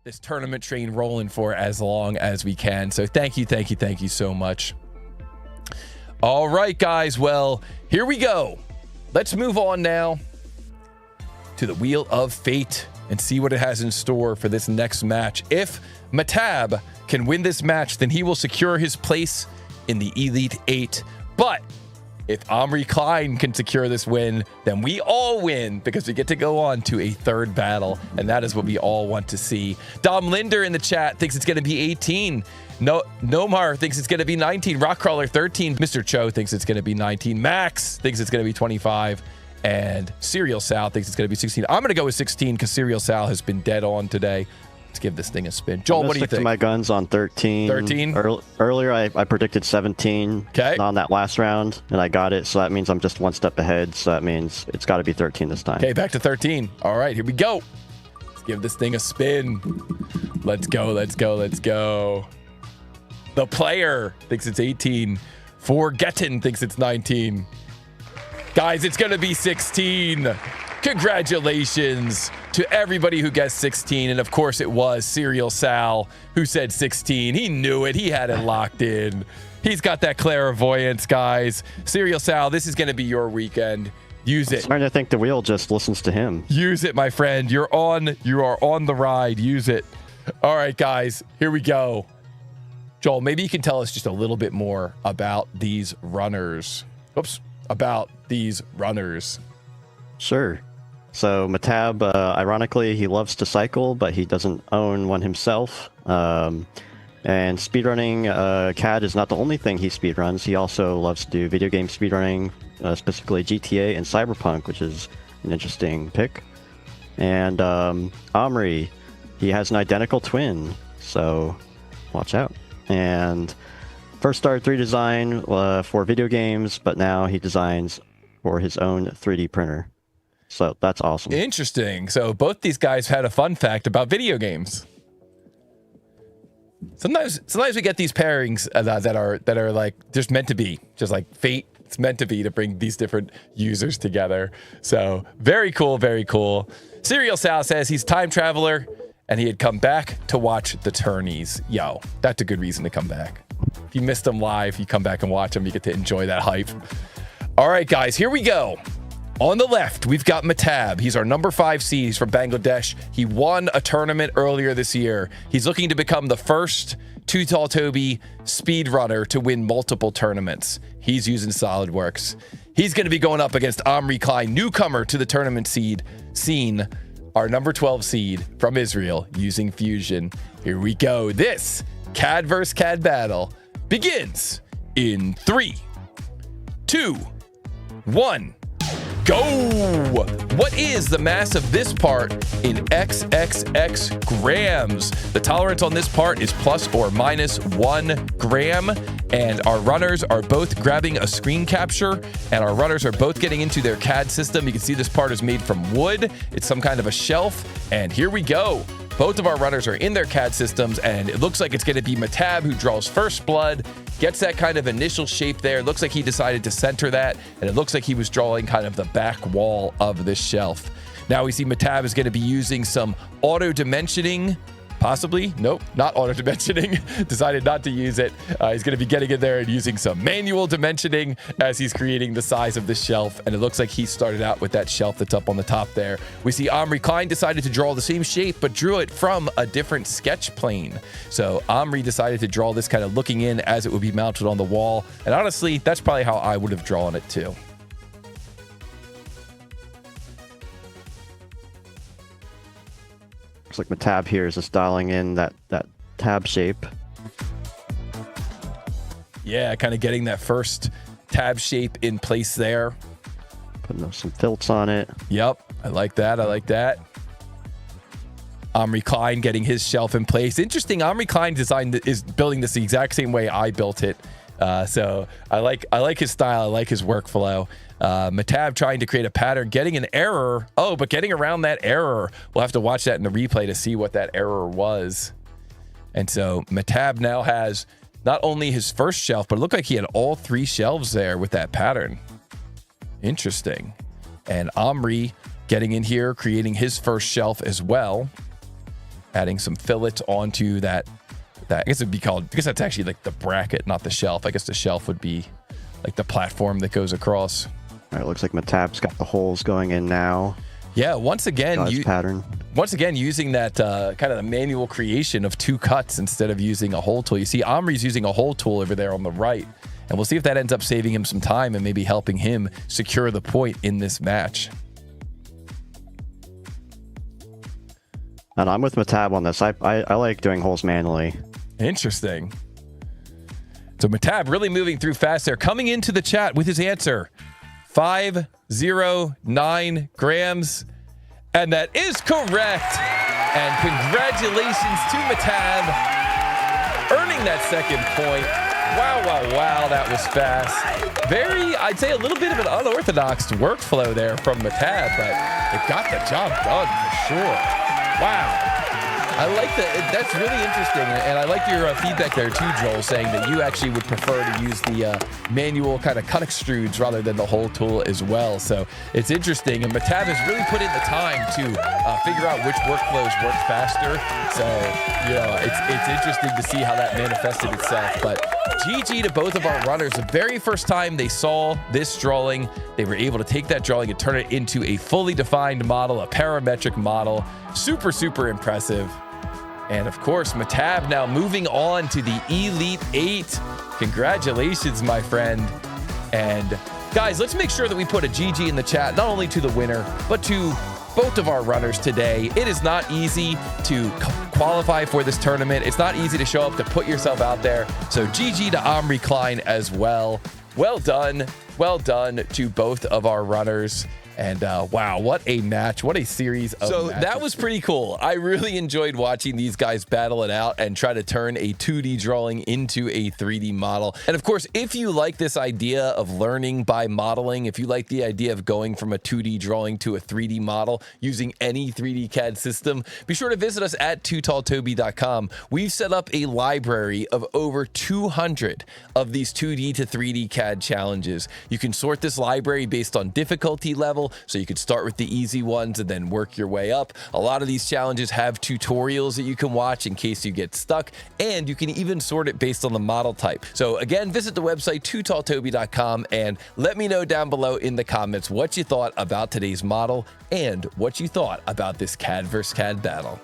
this tournament train rolling for as long as we can. So thank you so much. All right, guys. Well, here we go. Let's move on now to the Wheel of Fate and see what it has in store for this next match. If Mehtab can win this match, then he will secure his place in the Elite 8. But if Omri Klein can secure this win, then we all win because we get to go on to a third battle, and that is what we all want to see. Dom Linder in the chat thinks it's going to be 18. No, Nomar thinks it's going to be 19. Rockcrawler 13. Mr. Cho thinks it's going to be 19. Max thinks it's going to be 25. And Serial Sal thinks it's going to be 16. I'm going to go with 16 because Serial Sal has been dead on today. Let's give this thing a spin. Joel, what do you think? Stick to my guns on 13. 13? Earlier, I predicted 17 on that last round, and I got it. So that means I'm just one step ahead. So that means it's got to be 13 this time. Okay, back to 13. All right, here we go. Let's give this thing a spin. Let's go. The player thinks it's 18. Forgettin thinks it's 19. Guys, it's going to be 16. Congratulations to everybody who guessed 16. And of course, it was Serial Sal who said 16. He knew it. He had it locked in. He's got that clairvoyance, guys. Serial Sal, this is going to be your weekend. Use it. I'm starting to think the wheel just listens to him. Use it, my friend. You are on the ride. Use it. All right, guys, here we go. Joel, maybe you can tell us just a little bit more about these runners. Sure. So Mehtab, ironically, he loves to cycle, but he doesn't own one himself. And speedrunning, CAD is not the only thing he speedruns. He also loves to do video game speedrunning, specifically GTA and Cyberpunk, which is an interesting pick. And Omri, he has an identical twin, so watch out. And first started 3D design for video games, but now he designs for his own 3D printer. So that's awesome. Interesting. So both these guys had a fun fact about video games. Sometimes we get these pairings that are like just meant to be, just like fate. It's meant to be to bring these different users together. So very cool, very cool. Serial Sal says he's a time traveler and he had come back to watch the tourneys. Yo, that's a good reason to come back. If you missed them live, you come back and watch them. You get to enjoy that hype. All right, guys, here we go. On the left, we've got Mehtab. He's our number 5 seed. He's from Bangladesh. He won a tournament earlier this year. He's looking to become the first Too Tall Toby speedrunner to win multiple tournaments. He's using SolidWorks. He's going to be going up against Omri Klein, newcomer to the tournament scene, our number 12 seed from Israel, using Fusion. Here we go. This CAD vs. CAD battle begins in 3, 2, 1. Go! What is the mass of this part in XXX grams? The tolerance on this part is plus or minus 1 gram, and our runners are both grabbing a screen capture, and our runners are both getting into their CAD system. You can see this part is made from wood. It's some kind of a shelf, and here we go. Both of our runners are in their CAD systems, and it looks like it's going to be Mehtab who draws first blood, gets that kind of initial shape there. It looks like he decided to center that, and it looks like he was drawing kind of the back wall of this shelf. Now we see Mehtab is going to be using some auto dimensioning. Possibly. Nope, not auto dimensioning. Decided not to use it. He's going to be getting in there and using some manual dimensioning as he's creating the size of this shelf. And it looks like he started out with that shelf that's up on the top there. We see Omri Klein decided to draw the same shape, but drew it from a different sketch plane. So Omri decided to draw this kind of looking in as it would be mounted on the wall. And honestly, that's probably how I would have drawn it too. Looks like Mehtab here is just dialing in that tab shape. Yeah, kind of getting that first tab shape in place there. Putting some filts on it. Yep, I like that. Omri Klein getting his shelf in place. Interesting, Omri Klein is building this the exact same way I built it. So I like his style. I like his workflow. Mehtab trying to create a pattern, getting an error. Oh, but getting around that error. We'll have to watch that in the replay to see what that error was. And so Mehtab now has not only his first shelf, but it looked like he had all 3 shelves there with that pattern. Interesting. And Omri getting in here, creating his first shelf as well. Adding some fillet onto that. I guess it'd be called, I guess that's actually like the bracket, not the shelf. I guess the shelf would be like the platform that goes across. All right, looks like Mehtab's got the holes going in now. Yeah, once again, pattern. Once again, using that kind of the manual creation of 2 cuts instead of using a hole tool. You see Omri's using a hole tool over there on the right. And we'll see if that ends up saving him some time and maybe helping him secure the point in this match. And I'm with Mehtab on this. I like doing holes manually. Interesting. So Mehtab really moving through fast there. Coming into the chat with his answer. 509 grams. And that is correct. And congratulations to Mehtab. Earning that second point. Wow, wow, wow. That was fast. Very, I'd say a little bit of an unorthodox workflow there from Mehtab, but it got the job done for sure. Wow. I like that. That's really interesting. And I like your feedback there too, Joel, saying that you actually would prefer to use the manual kind of cut extrudes rather than the hole tool as well. So it's interesting. And Mehtab has really put in the time to figure out which workflows work faster. So, you know, it's interesting to see how that manifested itself. But GG to both of our runners. The very first time they saw this drawing, they were able to take that drawing and turn it into a fully defined model, a parametric model. Super, super impressive. And of course, Mehtab now moving on to the Elite 8. Congratulations, my friend. And guys, let's make sure that we put a GG in the chat, not only to the winner, but to both of our runners today. It is not easy to qualify for this tournament. It's not easy to show up, to put yourself out there. So GG to Omri Klein as well. Well done to both of our runners. And wow, what a match. What a series of matches. That was pretty cool. I really enjoyed watching these guys battle it out and try to turn a 2D drawing into a 3D model. And of course, if you like this idea of learning by modeling, if you like the idea of going from a 2D drawing to a 3D model using any 3D CAD system, be sure to visit us at tootalltoby.com. We've set up a library of over 200 of these 2D to 3D CAD challenges. You can sort this library based on difficulty level, so you could start with the easy ones and then work your way up. A lot of these challenges have tutorials that you can watch in case you get stuck, and you can even sort it based on the model type. So again, visit the website tootalltoby.com and let me know down below in the comments what you thought about today's model and what you thought about this CAD versus CAD battle.